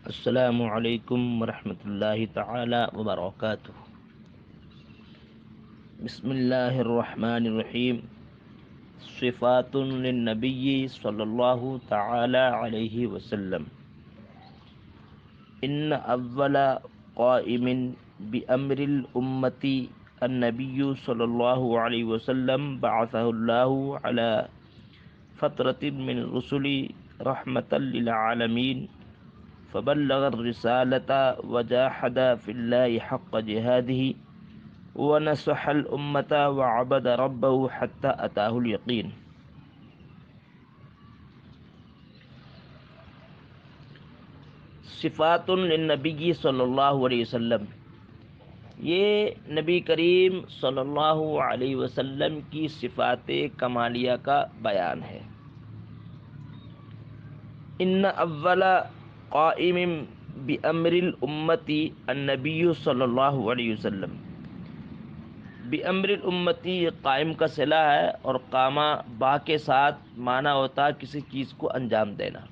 السلام علیکم ورحمۃ اللہ تعالی وبرکاتہ۔ بسم اللہ الرحمن الرحیم۔ صفات للنبی صلی اللہ تعالی علیہ وسلم۔ ان اول قائم بامر الامت النبی صلی اللہ علیہ وسلم بعثہ اللہ علی فترۃ من الرسل رحمۃ للعالمین فبلغ الرسالة وجاهد في الله حق جهاده ونصح الأمة وعبد ربه حتى أتاه اليقين۔ صفات للنبی صلی اللہ علیہ وسلم، یہ نبی کریم صلی اللہ علیہ وسلم کی صفات کمالیہ کا بیان ہے۔ ان اول قائم بامر الامتی النبی صلی اللہ علیہ وسلم۔ بامر الامتی قائم کا صلہ ہے اور قامہ با کے ساتھ معنی ہوتا ہے کسی چیز کو انجام دینا۔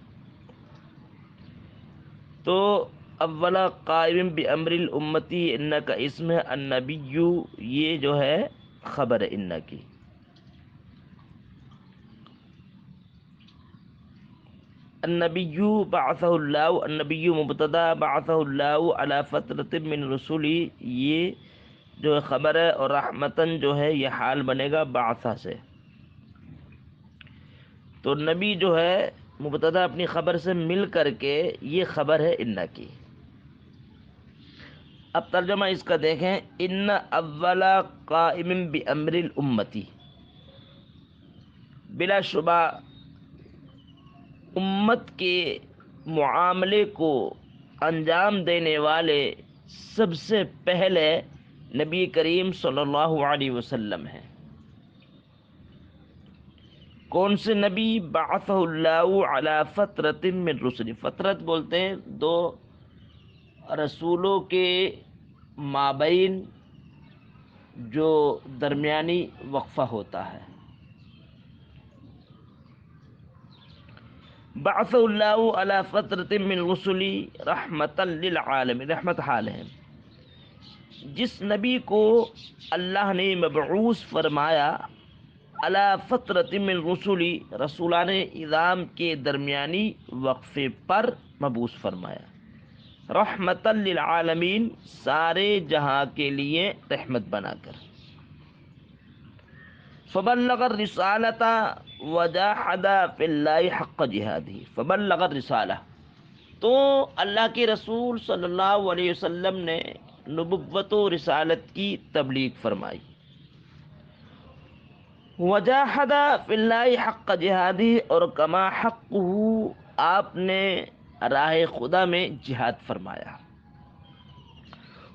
تو اولا قائم بامر الامتی ان کا اسم ہے، النبی یہ جو ہے خبر ہے ان کی۔ النبی بعثہ اللہ، النبی مبتدا، بعثہ اللہ علی فترۃ من رسولی یہ جو ہے خبر ہے، اور رحمتن جو ہے یہ حال بنے گا بعثہ سے۔ تو نبی جو ہے مبتدا اپنی خبر سے مل کر کے یہ خبر ہے ان کی۔ اب ترجمہ اس کا دیکھیں، ان اول قائم بامر الامتی، بلا شبہ امت کے معاملے کو انجام دینے والے سب سے پہلے نبی کریم صلی اللہ علیہ وسلم ہیں۔ کون سے نبی؟ بعثہ اللہ علی فترۃ من رسل، فترت بولتے ہیں دو رسولوں کے مابین جو درمیانی وقفہ ہوتا ہے۔ بعث اللہ علی فترۃ من رسلی رحمۃ للعالمین، رحمت حال ہے۔ جس نبی کو اللہ نے مبعوث فرمایا علی فترۃ من رسلی، رسولان اعظام کے درمیانی وقفے پر مبعوث فرمایا، رحمۃ للعالمین سارے جہاں کے لیے رحمت بنا کر۔ فبلغ الرسالۃ وجاہد فی اللہ حق جہادہ، فبلغ الرسالہ، تو اللہ کے رسول صلی اللہ علیہ وسلم نے نبوت و رسالت کی تبلیغ فرمائی۔ وجاہد فی اللہ حق جہادہ، اور کما حقہ، آپ نے راہ خدا میں جہاد فرمایا۔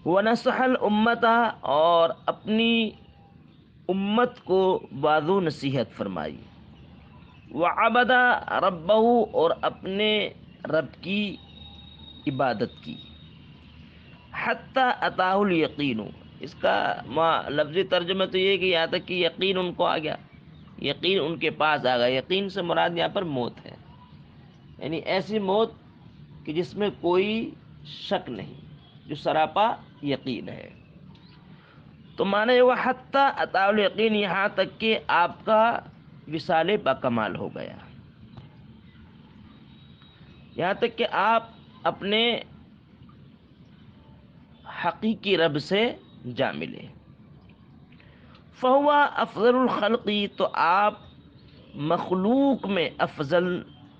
ونصح الامۃ، اور اپنی امت کو واضح نصیحت فرمائی۔ وعبد ربہ، اور اپنے رب کی عبادت کی۔ حتی اتاہ الیقین، اس کا لفظی ترجمہ تو یہ کہ یہاں تک کہ یقین ان کو آ گیا، یقین ان کے پاس آ گیا۔ یقین سے مراد یہاں پر موت ہے، یعنی ایسی موت کہ جس میں کوئی شک نہیں، جو سراپا یقین ہے۔ تو معنی وہ حتی اتاہ الیقین، یہاں تک کہ آپ کا وصال باکمال ہو گیا، یہاں تک کہ آپ اپنے حقیقی رب سے جا ملے۔ فہو افضل الخلق، تو آپ مخلوق میں افضل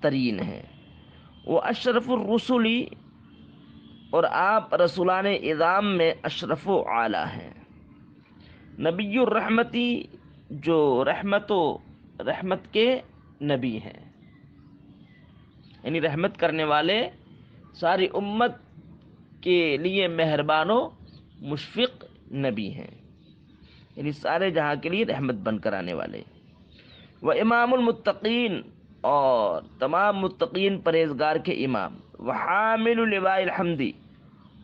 ترین ہیں۔ وہ اشرف الرسل، اور آپ رسولان اعظام میں اشرف و اعلیٰ ہیں۔ نبی الرحمتی، جو رحمت کے نبی ہیں، یعنی رحمت کرنے والے، ساری امت کے لیے مہربان و مشفق نبی ہیں، یعنی سارے جہاں کے لیے رحمت بن کر آنے والے۔ وہ امام المتقین، اور تمام متقین پرہیزگار کے امام۔ وحامل لواء الحمد،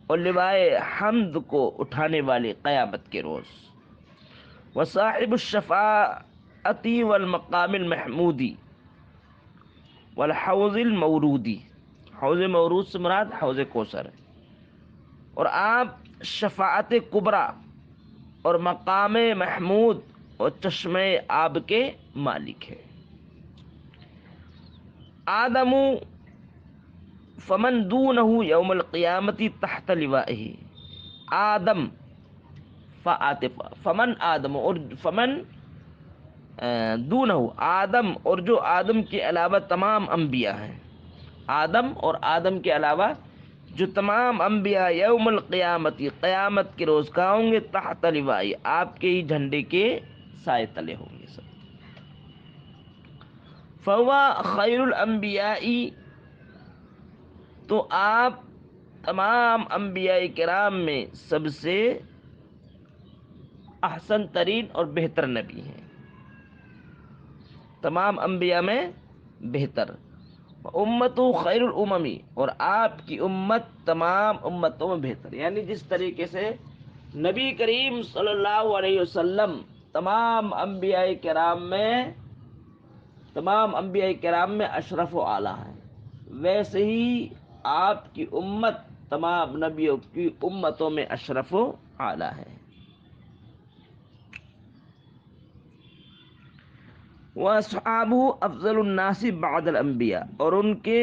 اور لوائے حمد کو اٹھانے والے قیامت کے روز۔ وصاحب الشفاعۃ والمقام المحمودی والحوض المورودی، حوض موروث سے مراد حوض کوثر ہے، اور آپ شفاعت کبریٰ اور مقام محمود اور چشمہ آب کے مالک ہیں۔ آدم فمن دونہ یوم القیامت تحت لوائہ، آدم فعاطف فمن آدم، اور فمن دونہ آدم، اور جو آدم کے علاوہ تمام انبیاء ہیں، آدم اور آدم کے علاوہ جو تمام انبیاء یوم القیامت قیامت کے روز کہاں ہوں گے؟ تحت لوائی، آپ کے ہی جھنڈے کے سائے تلے ہوں گے سب۔ فہو خیر الانبیاء، تو آپ تمام انبیاء کرام میں سب سے احسن ترین اور بہتر نبی ہیں، تمام انبیاء میں بہتر۔ امت خیر الاممی، اور آپ کی امت تمام امتوں میں بہتر، یعنی جس طریقے سے نبی کریم صلی اللہ علیہ وسلم تمام انبیاء کرام میں اشرف و اعلیٰ ہیں، ویسے ہی آپ کی امت تمام نبیوں کی امتوں میں اشرف و اعلیٰ ہے۔ وَأَصْحَابُهُ أَفْضَلُ النَّاسِ بَعْدَ الْأَنْبِيَاءِ، اور ان کے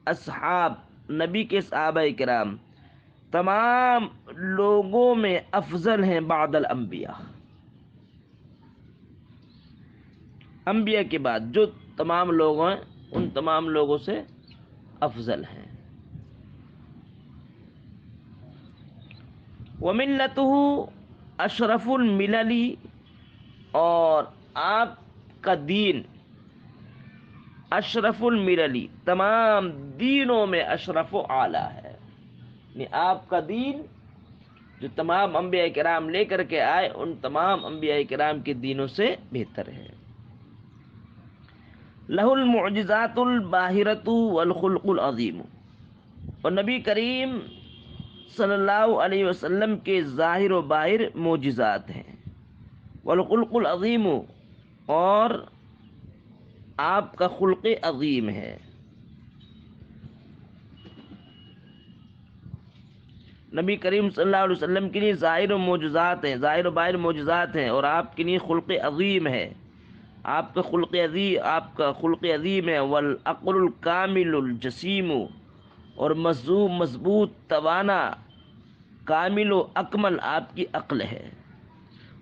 اصحاب، نبی کے صحابہ کرام تمام لوگوں میں افضل ہیں بعد الانبیاء، انبیاء کے بعد جو تمام لوگ ہیں ان تمام لوگوں سے افضل ہیں۔ وَمِلَّتُهُ أَشْرَفُ الْمِلَلِ، اور آپ کا دین اشرف المللی، تمام دینوں میں اشرف و اعلیٰ ہے، یعنی آپ کا دین جو تمام انبیاء کرام لے کر کے آئے ان تمام انبیاء کرام کے دینوں سے بہتر ہے۔ لہ المعجزات الباہرۃ والخلق العظیم، اور نبی کریم صلی اللہ علیہ وسلم کے ظاہر و باہر معجزات ہیں، والخلق العظیم، اور آپ کا خلق عظیم ہے۔ نبی کریم صلی اللہ علیہ وسلم کے لیے ظاہر و معجزات ہیں، ظاہر و باہر معجزات ہیں، اور آپ کے لیے خلق عظیم ہے، آپ کا خلق عظیم ہے۔ والعقل الکامل الجسیم، اور مضبوط توانا کامل و اکمل آپ کی عقل ہے۔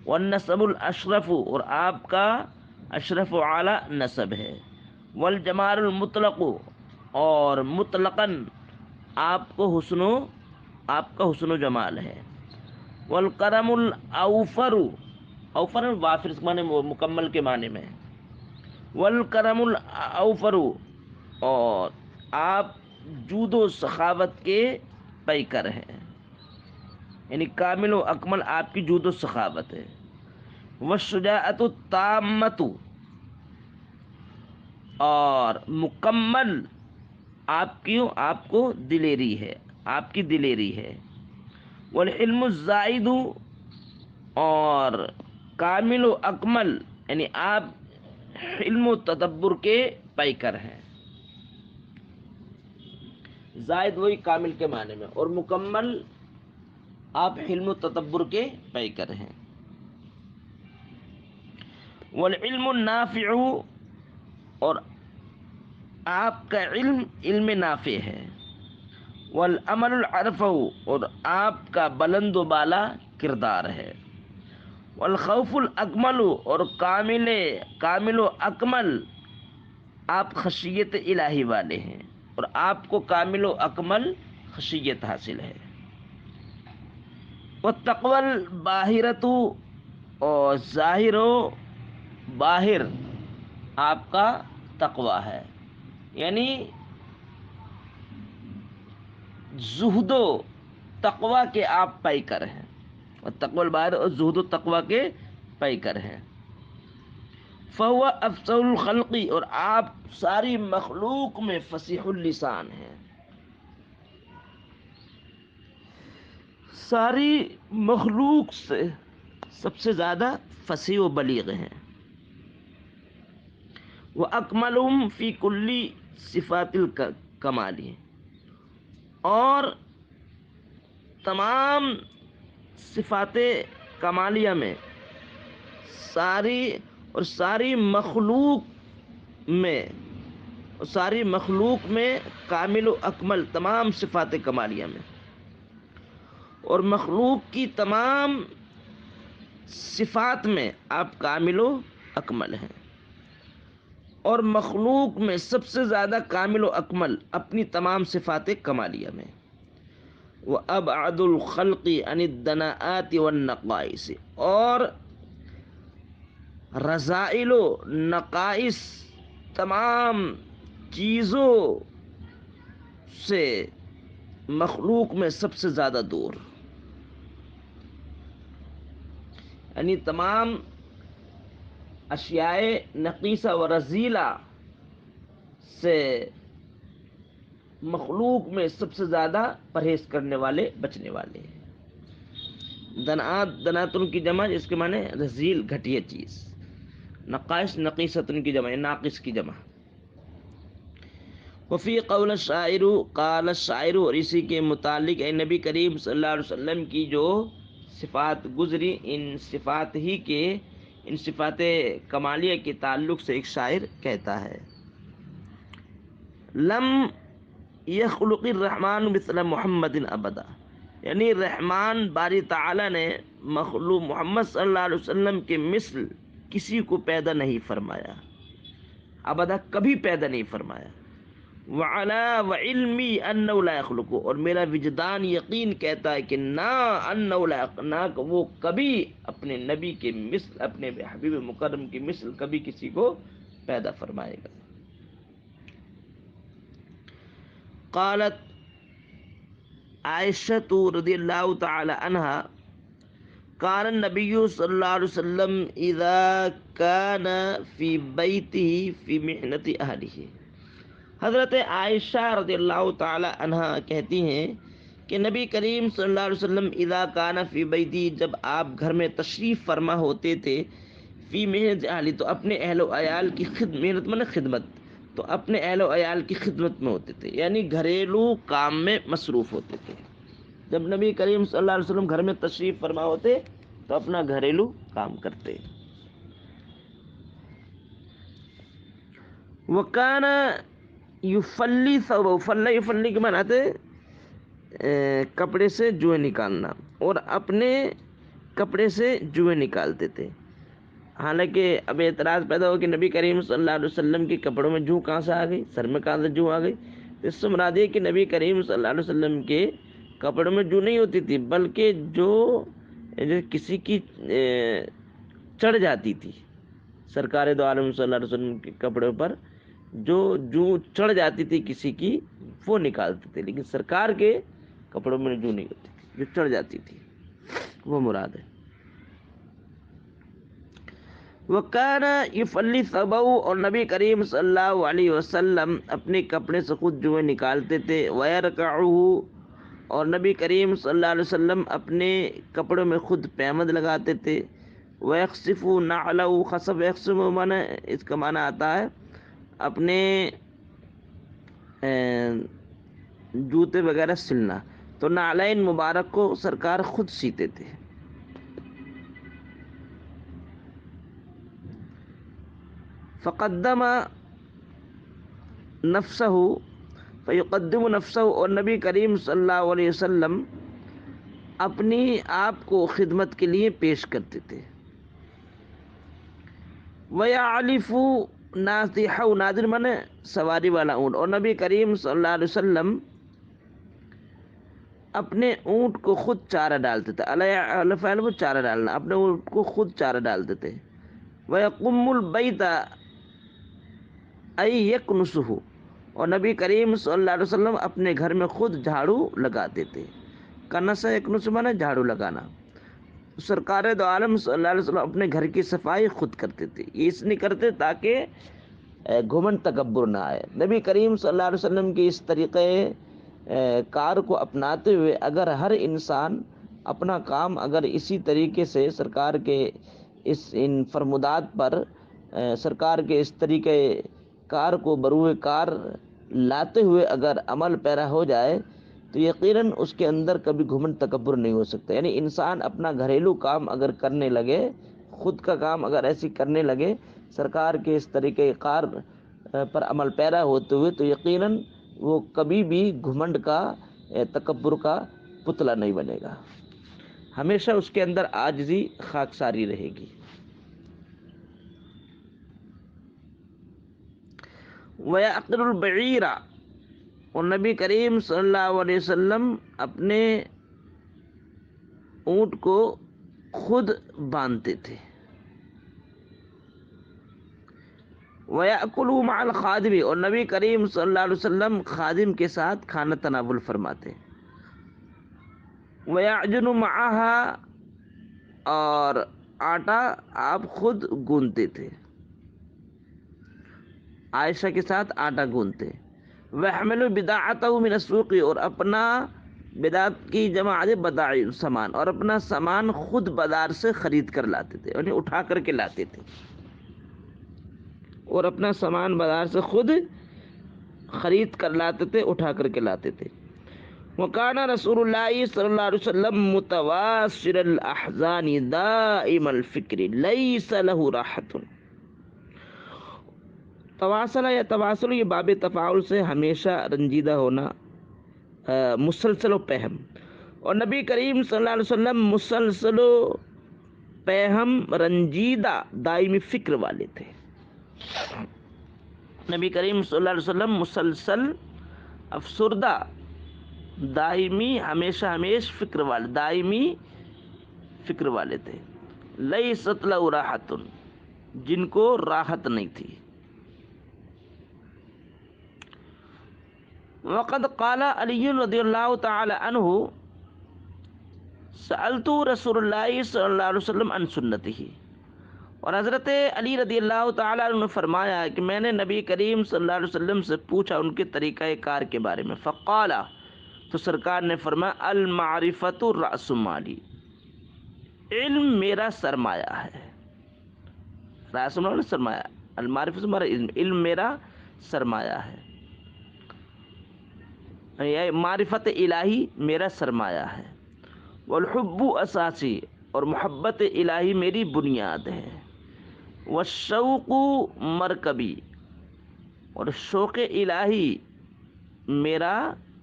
والنسب الاشرف، اور آپ کا اشرف و اعلیٰ نسب ہے۔ والجمال المطلق، اور مطلقاً آپ کا حسن و جمال ہے۔ والکرم الاوفر، اوفر وافر کے معنی مکمل کے معنی میں، والکرم الاوفر، اور آپ جود و سخاوت کے پیکر ہیں، یعنی کامل و اکمل آپ کی جود و سخاوت ہے۔ والشجاعۃ التامۃ، اور مکمل آپ کو دلیری ہے، آپ کی دلیری ہے۔ والعلم الزائد، اور کامل و اکمل، یعنی آپ علم و تدبر کے پیکر ہیں، زائد وہی کامل کے معنی میں، اور مکمل آپ علم و تدبر کے پیکر ہیں۔ والعلم النافع، اور آپ کا علم نافع ہے۔ والعمل العرف، اور آپ کا بلند و بالا کردار ہے۔ والخوف الاکمل، اور کامل و اکمل آپ خشیت الہی والے ہیں، اور آپ کو کامل و اکمل خشیت حاصل ہے۔ والتقوی الباہرۃ، اور ظاہر و باہر آپ کا تقوی ہے، یعنی زہد و تقوی کے آپ پیکر ہیں، اور تقوی الباہر اور زہد و تقوی کے پیکر ہیں۔ فہو افصح الخلق، اور آپ ساری مخلوق میں فصیح اللسان ہیں، ساری مخلوق سے سب سے زیادہ فصیح و بلیغ ہیں۔ وَأَكْمَلُهُمْ فِي كُلِّ صِفَاتِ الْكَمَالِ، اور تمام صفات کمالیہ میں ساری مخلوق میں کامل و اکمل تمام صفات کمالیہ میں، اور مخلوق کی تمام صفات میں آپ کامل و اکمل ہیں، اور مخلوق میں سب سے زیادہ کامل و اکمل اپنی تمام صفات کمالیہ میں۔ وَأَبْعَدُ الْخَلْقِ عَنِ الدَّنَاءَاتِ وَالنَّقَائِصِ، اور رذائل و نقائص تمام چیزوں سے مخلوق میں سب سے زیادہ دور، یعنی تمام اشیاء نقیصہ و رذیلہ سے مخلوق میں سب سے زیادہ پرہیز کرنے والے، بچنے والے ہیں۔ دناتن کی جمع، اس کے معنی رذیل، گھٹیا چیز، نقائص نقیصتن کی جمع، ناقص کی جمع۔ وفی قول الشاعر، قال الشاعر، اور اسی کے متعلق اے نبی کریم صلی اللہ علیہ وسلم کی جو صفات گزری، ان صفات کمالیہ کے تعلق سے ایک شاعر کہتا ہے: لم یخلق الرحمن مثل محمد ابدا، یعنی رحمان باری تعالی نے مخلوق محمد صلی اللہ علیہ وسلم کے مثل کسی کو پیدا نہیں فرمایا، ابدا کبھی پیدا نہیں فرمایا۔ وعلا وعلمی انہ لا یخلق، اور میرا وجدان یقین کہتا ہے کہ نہ وہ کبھی اپنے نبی کے مثل، اپنے حبیب مکرم کی مثل کبھی کسی کو پیدا فرمائے گا۔ قالت عائشہ رضی اللہ تعالی عنہا، کان النبی صلی اللہ علیہ وسلم اذا کان فی بیتہ فی محنت اہلہ، حضرت عائشہ رضی اللہ تعالی عنہا کہتی ہیں کہ نبی کریم صلی اللہ علیہ وسلم اذا کان فی بیتی، جب آپ گھر میں تشریف فرما ہوتے تھے، فی محنت اہلی، تو اپنے اہل و عیال کی محنت میں خدمت، تو اپنے اہل و عیال کی خدمت میں ہوتے تھے، یعنی گھریلو کام میں مصروف ہوتے تھے۔ جب نبی کریم صلی اللہ علیہ وسلم گھر میں تشریف فرما ہوتے تو اپنا گھریلو کام کرتے۔ وکان یفلی ثوبہ، یفلی کے معنی آتے کپڑے سے جوئیں نکالنا، اور اپنے کپڑے سے جوئیں نکالتے تھے۔ حالانکہ اب اعتراض پیدا ہو کہ نبی کریم صلی اللہ علیہ وسلم کے کپڑوں میں جو کہاں سے آ گئی، سر میں کہاں سے جو آ گئی؟ اس سے مراد یہ کہ نبی کریم صلی اللہ علیہ وسلم کے کپڑوں میں جو نہیں ہوتی تھی، بلکہ جو کسی کی چڑھ جاتی تھی، سرکار دو عالم صلی اللہ علیہ وسلم کے کپڑوں پر جو چڑھ جاتی تھی کسی کی، وہ نکالتے تھے، لیکن سرکار کے کپڑوں میں جو نہیں ہوتی تھی، جو چڑھ جاتی تھی، وہ مراد ہے۔ وَكَانَ يُفَلِّ ثَوْبَهُ، اور نبی کریم صلی اللہ علیہ وسلم اپنے کپڑے سے خود جوئیں نکالتے تھے۔ وَيَرْكَعُهُ، اور نبی کریم صلی اللہ علیہ وسلم اپنے کپڑوں میں خود پیمد لگاتے تھے۔ وَيَخْصِفُ نَعْلَهُ، خصف يخصف معنی، اس کا معنی آتا ہے اپنے جوتے وغیرہ سلنا، تو نعلین مبارک کو سرکار خود سیتے تھے۔ فقدم نفسہ، فیقدم نفسہ، اور نبی کریم صلی اللہ علیہ وسلم اپنی آپ کو خدمت کے لیے پیش کرتے تھے۔ وَيَعْلِفُ نَاضِحَهُ، ناظر معنی سواری والا اونٹ، اور نبی کریم صلی اللہ علیہ وسلم اپنے اونٹ کو خود چارہ ڈالتے تھے۔ الفعل وہ چارہ ڈالنا، اپنے اونٹ کو خود چارہ ڈالتے تھے۔ وَيَقُمُّ الْبَيْتَ ای یکنسہ، اور نبی کریم صلی اللہ علیہ وسلم اپنے گھر میں خود جھاڑو لگاتے تھے۔ کنس یکنس معنی جھاڑو لگانا۔ سرکار دو عالم صلی اللہ علیہ وسلم اپنے گھر کی صفائی خود کرتے تھے، یہ اس نہیں کرتے تاکہ گھمنڈ تکبر نہ آئے۔ نبی کریم صلی اللہ علیہ وسلم کی اس طریقے کار کو اپناتے ہوئے اگر ہر انسان اپنا کام اگر اسی طریقے سے سرکار کے ان فرمودات پر، سرکار کے اس طریقے کار کو بروئے کار لاتے ہوئے اگر عمل پیرا ہو جائے تو یقیناً اس کے اندر کبھی گھمنڈ تکبر نہیں ہو سکتا. یعنی انسان اپنا گھریلو کام اگر کرنے لگے، خود کا کام اگر ایسی کرنے لگے سرکار کے اس طریقۂ کار پر عمل پیرا ہوتے ہوئے، تو یقیناً وہ کبھی بھی گھمنڈ کا، تکبر کا پتلا نہیں بنے گا. ہمیشہ اس کے اندر عاجزی خاکساری رہے گی. وَيَعْقِرُ الْبَعِيرَ، اور نبی کریم صلی اللہ علیہ وسلم اپنے اونٹ کو خود باندھتے تھے. وَيَأْكُلُ مَعَ الْخَادِمِ، اور نبی کریم صلی اللہ علیہ وسلم خادم کے ساتھ کھانا تناول فرماتے. وَيَعْجُنُ مَعَهَا، اور آٹا آپ خود گوندتے تھے، عائشہ کے ساتھ آٹا گوندتے. وَيَحْمِلُ بِضَاعَتَهُ مِنَ السُّوقِ، اور اپنا بدعت کی جمع بداعی سامان، اور اپنا سامان خود بازار سے خرید کر لاتے تھے، یعنی اٹھا کر کے لاتے تھے، اور اپنا سامان بازار سے خود خرید کر لاتے تھے، اٹھا کر کے لاتے تھے. وَكَانَ رسول اللہ صلی اللہ علیہ وسلم متواصل الاحزان دائم الفکر لیس له راحت. تواصل یا تواصل، یہ باب تفاعل سے ہمیشہ رنجیدہ ہونا، مسلسل و پہم. اور نبی کریم صلی اللہ علیہ وسلم مسلسل و پہم، رنجیدہ، دائمی فکر والے تھے. نبی کریم صلی اللہ علیہ وسلم مسلسل افسردہ، دائمی، ہمیشہ فکر والے، دائمی فکر والے تھے. لیست لہ راحت، جن کو راحت نہیں تھی. وقد قال علی رضی اللہ تعالی عنہ سألت رسول اللہ صلی اللہ علیہ وسلم عن سنتہ، اور حضرت علی رضی اللہ تعالی عنہ نے فرمایا کہ میں نے نبی کریم صلی اللہ علیہ وسلم سے پوچھا ان کے طریقہ کار کے بارے میں. فقال، تو سرکار نے فرمایا المعرفۃ رأس مالی، علم میرا سرمایہ ہے. رأس مال سرمایہ، المعرفۃ میرا علم میرا سرمایہ ہے. معرفت الہی میرا سرمایہ ہے. والحب اساسی، اور محبت الہی میری بنیاد ہے. والشوق مرکبی، اور شوق الہی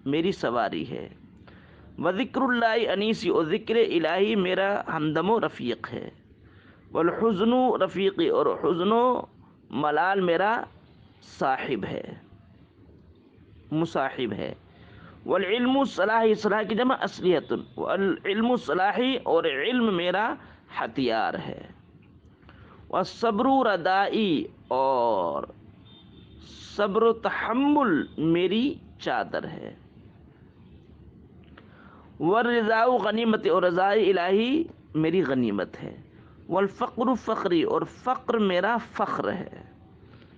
میری سواری ہے. وذکر اللہ انیسی، اور ذکر الہی میرا ہمدم و رفیق ہے. والحزن رفیقی، اور حزن و ملال میرا صاحب ہے، مصاحب ہے. والعلم صلاحی، صلاح کی جمع اصلیت، والعلم صلاحی، اور علم میرا ہتھیار ہے. والصبر ردائی، اور صبر و تحمل میری چادر ہے. والرضا غنیمت، اور رضا الہی میری غنیمت ہے. والفقر فخری، اور فقر میرا فخر ہے،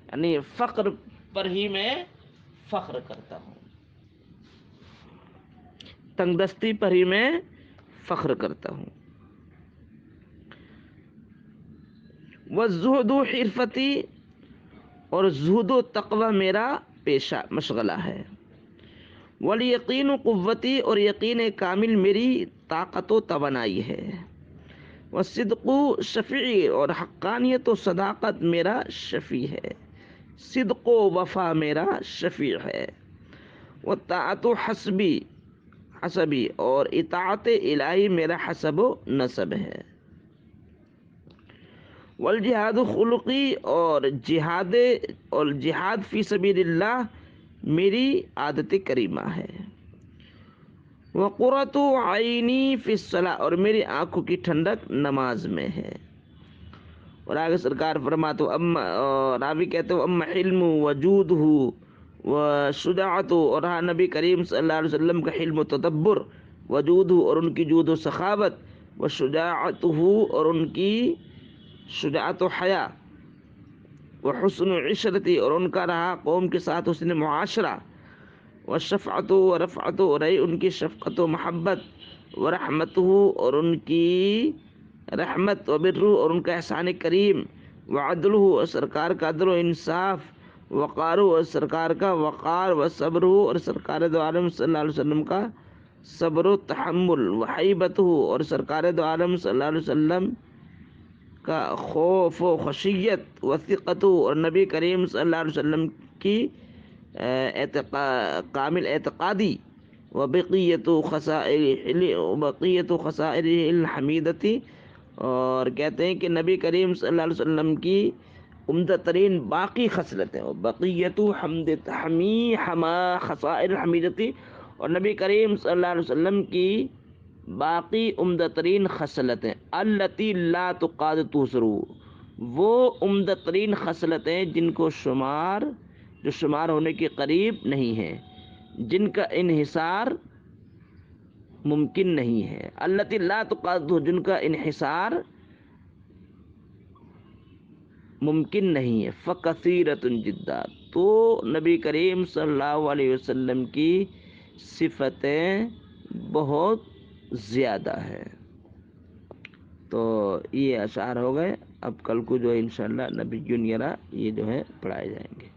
یعنی فقر پر ہی میں فخر کرتا ہوں، تنگ دستی پر ہی میں فخر کرتا ہوں. والزہد حرفتی، اور زہد و تقوی میرا پیشہ مشغلہ ہے. والیقین قوتی، اور یقین کامل میری طاقت و توانائی ہے. والصدق شفیعی، اور حقانیت و صداقت میرا شفیع ہے، صدق و وفا میرا شفیع ہے. والطاعت حسبی، اور اطاعت الہی میرا حسب و نسب ہے. والجہاد خلقی، اور جہاد فی سبیل اللہ میری عادت کریمہ ہے. وقرۃ عینی فی الصلاۃ، اور میری آنکھوں کی ٹھنڈک نماز میں ہے. اور آگے سرکار فرماتے راوی کہتے ہو اما حلم وجود وشجاعت، اور نبی کریم صلی اللہ علیہ وسلم کا حلم و تدبر، وجود، اور ان کی جود و سخاوت، وشجاعت، اور ان کی شجاعت و حیا، وحسن عشرتی، اور ان کا رہا قوم کے ساتھ حسن معاشرہ، وشفعت و رفعت، اور ان کی شفقت و محبت، ورحمت، اور ان کی رحمت، وبر، اور ان کا احسان کریم، وعدل، اور سرکار کا عدل و انصاف، وقار اور سرکار کا وقار، و صبر اور سرکار دو عالم صلی اللہ علیہ وسلم کا صبر و تحمل، و حیبت اور سرکار دو عالم صلی اللہ علیہ وسلم کا خوف و خشیت، و ثقت اور نبی کریم صلی اللہ علیہ وسلم کی کامل اعتقادی، و بقیت خصائر الحمیدتی، اور کہتے ہیں کہ نبی کریم صلی اللہ علیہ وسلم کی عمدہ ترین باقی خصلتیں، اور بقیت خصائر الحمیدتی، اور نبی کریم صلی اللہ علیہ وسلم کی باقی عمدہ ترین خصلتیں، التی لا تقاد تحصرو، وہ عمدہ ترین خصلتیں جن کو جو شمار ہونے کے قریب نہیں ہیں، جن کا انحصار ممکن نہیں ہے، التی لا تقاد، جن کا انحصار ممکن نہیں ہے، فکثیرۃ جدا، تو نبی کریم صلی اللہ علیہ وسلم کی صفتیں بہت زیادہ ہے۔ تو یہ اشعار ہو گئے، اب کل کو جو ہے انشاءاللہ نبی یرا یہ جو ہے پڑھائے جائیں گے۔